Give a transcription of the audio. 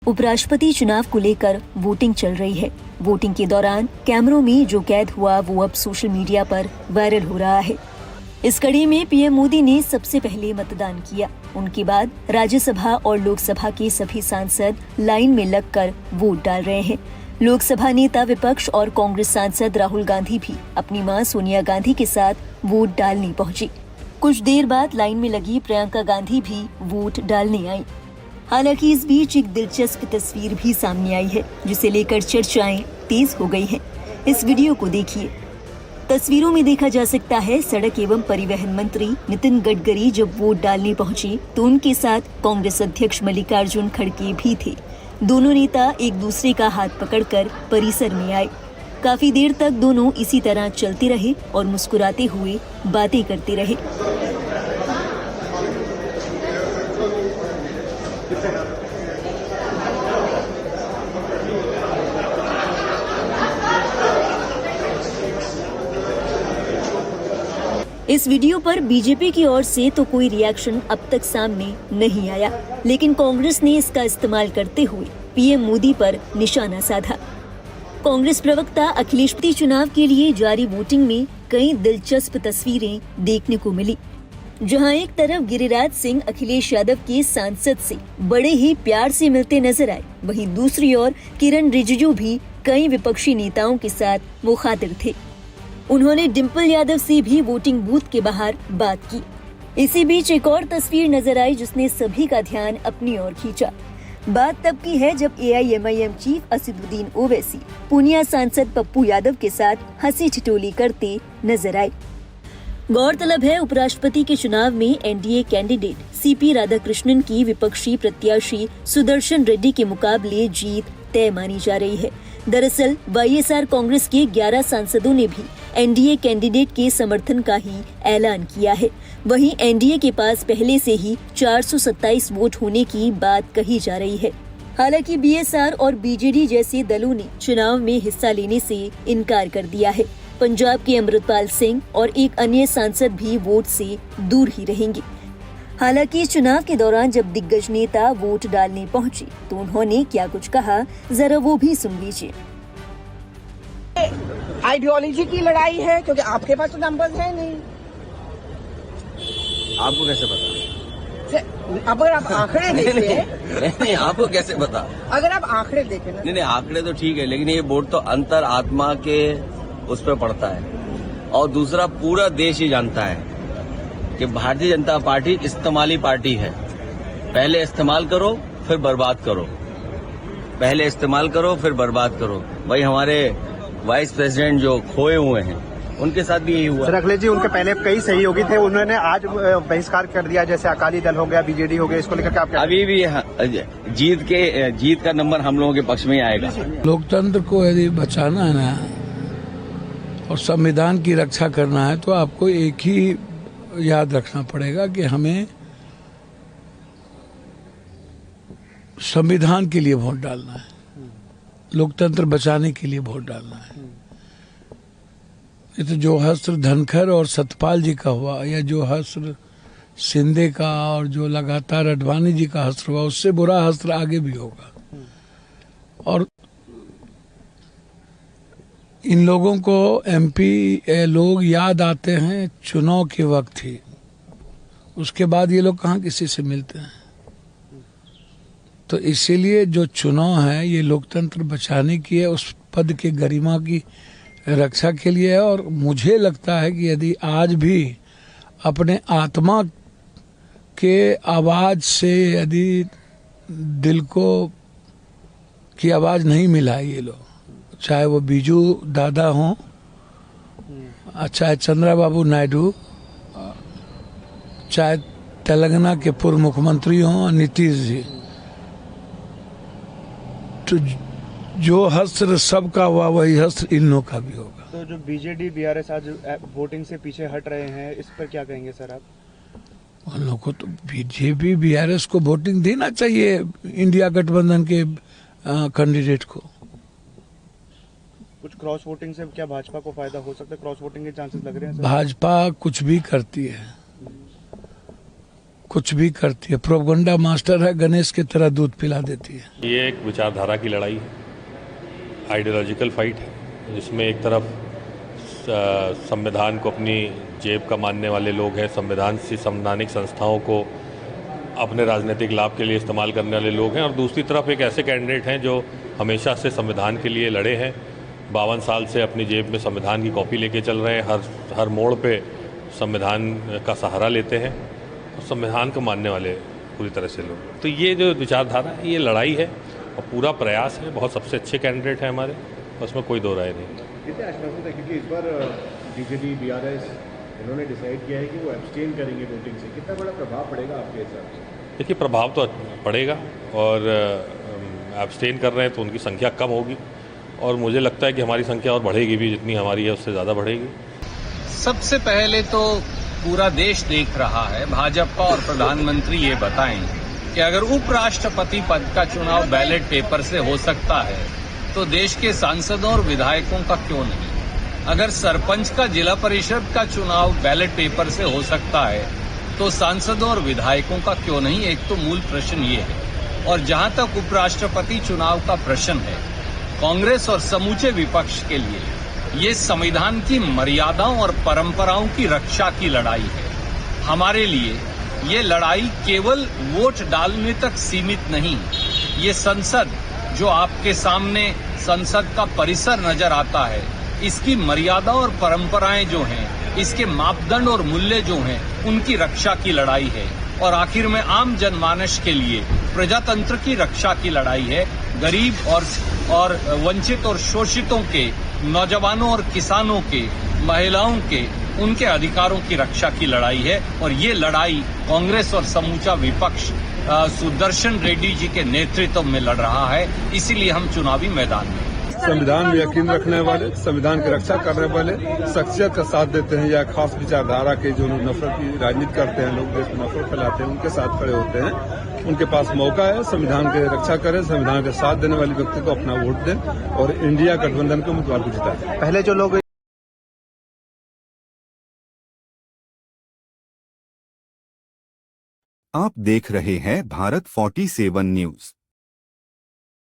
उपराष्ट्रपति चुनाव को लेकर वोटिंग चल रही है। वोटिंग के दौरान कैमरों में जो कैद हुआ वो अब सोशल मीडिया पर वायरल हो रहा है। इस कड़ी में पीएम मोदी ने सबसे पहले मतदान किया। उनके बाद राज्यसभा और लोकसभा के सभी सांसद लाइन में लगकर वोट डाल रहे हैं। लोकसभा नेता विपक्ष और कांग्रेस सांसद राहुल गांधी भी अपनी मां सोनिया गांधी के साथ वोट डालने पहुंची। कुछ देर बाद लाइन में लगी प्रियंका गांधी भी वोट डालने आई। हालांकि इस बीच एक दिलचस्प तस्वीर भी सामने आई है, जिसे लेकर चर्चाएं तेज हो गई हैं। इस वीडियो को देखिए। तस्वीरों में देखा जा सकता है सड़क एवं परिवहन मंत्री नितिन गडकरी जब वोट डालने पहुंचे तो उनके साथ कांग्रेस अध्यक्ष मल्लिकार्जुन खड़गे भी थे। दोनों नेता एक दूसरे का हाथ पकड़कर परिसर में आए। काफी देर तक दोनों इसी तरह चलते रहे और मुस्कुराते हुए बातें करते रहे। इस वीडियो पर बीजेपी की ओर से तो कोई रिएक्शन अब तक सामने नहीं आया, लेकिन कांग्रेस ने इसका इस्तेमाल करते हुए पीएम मोदी पर निशाना साधा। कांग्रेस प्रवक्ता अखिलेश चुनाव के लिए जारी वोटिंग में कई दिलचस्प तस्वीरें देखने को मिली, जहां एक तरफ गिरिराज सिंह अखिलेश यादव के सांसद से बड़े ही प्यार से मिलते नजर आए, वहीं दूसरी ओर किरण रिजिजू भी कई विपक्षी नेताओं के साथ मुखातिब थे। उन्होंने डिम्पल यादव से भी वोटिंग बूथ के बाहर बात की। इसी बीच एक और तस्वीर नजर आई जिसने सभी का ध्यान अपनी ओर खींचा। बात तब की है जब AIMIM चीफ असदुद्दीन ओवैसी पूर्णिया सांसद पप्पू यादव के साथ हंसी ठिठोली करते नजर आए। गौरतलब है उपराष्ट्रपति के चुनाव में NDA कैंडिडेट CP राधाकृष्णन की विपक्षी प्रत्याशी सुदर्शन रेड्डी के मुकाबले जीत तय मानी जा रही है। दरअसल YSR कांग्रेस के 11 सांसदों ने भी NDA कैंडिडेट के समर्थन का ही ऐलान किया है। वहीं NDA के पास पहले से ही 427 वोट होने की बात कही जा रही है। हालांकि BSR और BJD जैसे दलों ने चुनाव में हिस्सा लेने से इनकार कर दिया है। पंजाब के अमृतपाल सिंह और एक अन्य सांसद भी वोट से दूर ही रहेंगे। हालांकि इस चुनाव के दौरान जब दिग्गज नेता वोट डालने पहुंचे तो उन्होंने क्या कुछ कहा, जरा वो भी सुन लीजिए। आइडियोलॉजी की लड़ाई है क्योंकि आपके पास तो नंबर्स है नहीं। आपको कैसे पता? अगर आप आंकड़े देखें नहीं, आपको कैसे पता? अगर आप आंकड़े देखें ना, नहीं, आंकड़े तो ठीक है, लेकिन ये वोट तो अंतर आत्मा के उस पर पड़ता है। और दूसरा, पूरा देश ही जानता है कि भारतीय जनता पार्टी इस्तेमाली पार्टी है। पहले इस्तेमाल करो फिर बर्बाद करो, पहले इस्तेमाल करो फिर बर्बाद करो। वही हमारे वाइस प्रेसिडेंट जो खोए हुए हैं उनके साथ भी यही हुआ। सर अखिलेश जी, उनके पहले कई सहयोगी थे, उन्होंने आज बहिष्कार कर दिया, जैसे अकाली दल हो गया, BJD हो गया, इसको लेकर क्या? अभी भी जीत का नंबर हम लोगों के पक्ष में ही आएगा। लोकतंत्र को यदि बचाना है ना और संविधान की रक्षा करना है तो आपको एक ही याद रखना पड़ेगा कि हमें संविधान के लिए वोट डालना है, लोकतंत्र बचाने के लिए वोट डालना है। ये तो जो हस्त्र धनखड़ और सतपाल जी का हुआ, या जो हस्त्र शिंदे का और जो लगातार अडवाणी जी का हस्त्र हुआ, उससे बुरा हस्त्र आगे भी होगा। और इन लोगों को MP लोग याद आते हैं चुनाव के वक्त ही, उसके बाद ये लोग कहाँ किसी से मिलते हैं। तो इसीलिए जो चुनाव है ये लोकतंत्र बचाने की है, उस पद के गरिमा की रक्षा के लिए है। और मुझे लगता है कि यदि आज भी अपने आत्मा के आवाज से यदि दिल को की आवाज नहीं मिला ये लोग, चाहे वो बीजू दादा हों, चाहे चंद्रबाबू नायडू, चाहे तेलंगाना के पूर्व मुख्यमंत्री हों नीतीश जी, तो जो हस्त्र सबका हुआ वही हस्त्र इन लोगों का भी होगा। तो जो BJD BRS आज वोटिंग से पीछे हट रहे हैं, इस पर क्या कहेंगे सर आप? उन लोगों को तो BJP BRS को वोटिंग देना चाहिए, इंडिया गठबंधन के कैंडिडेट को। कुछ क्रॉस वोटिंग से क्या भाजपा को फायदा हो सकता है? क्रॉस वोटिंग के चांसेस लग रहे हैं सर? भाजपा कुछ भी करती है, कुछ भी करती है, प्रोपगंडा मास्टर है, गणेश की तरह दूध पिला देती है। ये एक विचारधारा की लड़ाई है, आइडियोलॉजिकल फाइट है, जिसमें एक तरफ संविधान को अपनी जेब का मानने वाले लोग हैं, संवैधानिक संस्थाओं को अपने राजनीतिक लाभ के लिए इस्तेमाल करने वाले लोग हैं, और दूसरी तरफ एक ऐसे कैंडिडेट हैं जो हमेशा से संविधान के लिए लड़े हैं, 52 साल से अपनी जेब में संविधान की कॉपी लेके चल रहे हैं, हर मोड़ पे संविधान का सहारा लेते हैं और संविधान को मानने वाले पूरी तरह से लोग। तो ये जो विचारधारा है, ये लड़ाई है और पूरा प्रयास है। बहुत सबसे अच्छे कैंडिडेट हैं हमारे, उसमें कोई दो राय नहीं। कितने आश्वासन है, क्योंकि इस बार बीजेडी बीआरएस इन्होंने डिसाइड किया है कि वो एब्सटेन करेंगे वोटिंग से, कितना बड़ा प्रभाव पड़ेगा आपके हिसाब से? देखिए, प्रभाव तो पड़ेगा, और एब्सटेन कर रहे हैं तो उनकी संख्या कम होगी, और मुझे लगता है कि हमारी संख्या और बढ़ेगी भी, जितनी हमारी है उससे ज़्यादा बढ़ेगी। सबसे पहले तो पूरा देश देख रहा है, भाजपा और प्रधानमंत्री ये बताएं कि अगर उपराष्ट्रपति पद का चुनाव बैलेट पेपर से हो सकता है तो देश के सांसदों और विधायकों का क्यों नहीं? अगर सरपंच का जिला परिषद का चुनाव बैलेट पेपर से हो सकता है तो सांसदों और विधायकों का क्यों नहीं? एक तो मूल प्रश्न ये है। और जहां तक उपराष्ट्रपति चुनाव का प्रश्न है, कांग्रेस और समूचे विपक्ष के लिए ये संविधान की मर्यादाओं और परंपराओं की रक्षा की लड़ाई है। हमारे लिए ये लड़ाई केवल वोट डालने तक सीमित नहीं। ये संसद, जो आपके सामने संसद का परिसर नजर आता है, इसकी मर्यादा और परंपराएं जो हैं, इसके मापदंड और मूल्य जो हैं, उनकी रक्षा की लड़ाई है। और आखिर में आम जनमानस के लिए प्रजातंत्र की रक्षा की लड़ाई है। गरीब और वंचित और शोषितों के, नौजवानों और किसानों के, महिलाओं के, उनके अधिकारों की रक्षा की लड़ाई है। और ये लड़ाई कांग्रेस और समूचा विपक्ष सुदर्शन रेड्डी जी के नेतृत्व में लड़ रहा है। इसीलिए हम चुनावी मैदान में संविधान में यकीन रखने वाले, संविधान की रक्षा करने वाले, शख्सियत का साथ देते हैं, या खास विचारधारा के जो नफरत की राजनीति करते हैं, लोग देश में नफरत फैलाते हैं, उनके साथ खड़े होते हैं। उनके पास मौका है, संविधान की रक्षा करें, संविधान के साथ देने वाले व्यक्ति को अपना वोट दें और इंडिया गठबंधन के उम्मीदवार को जिताएं। पहले जो लोग आप देख रहे हैं भारत 47 न्यूज।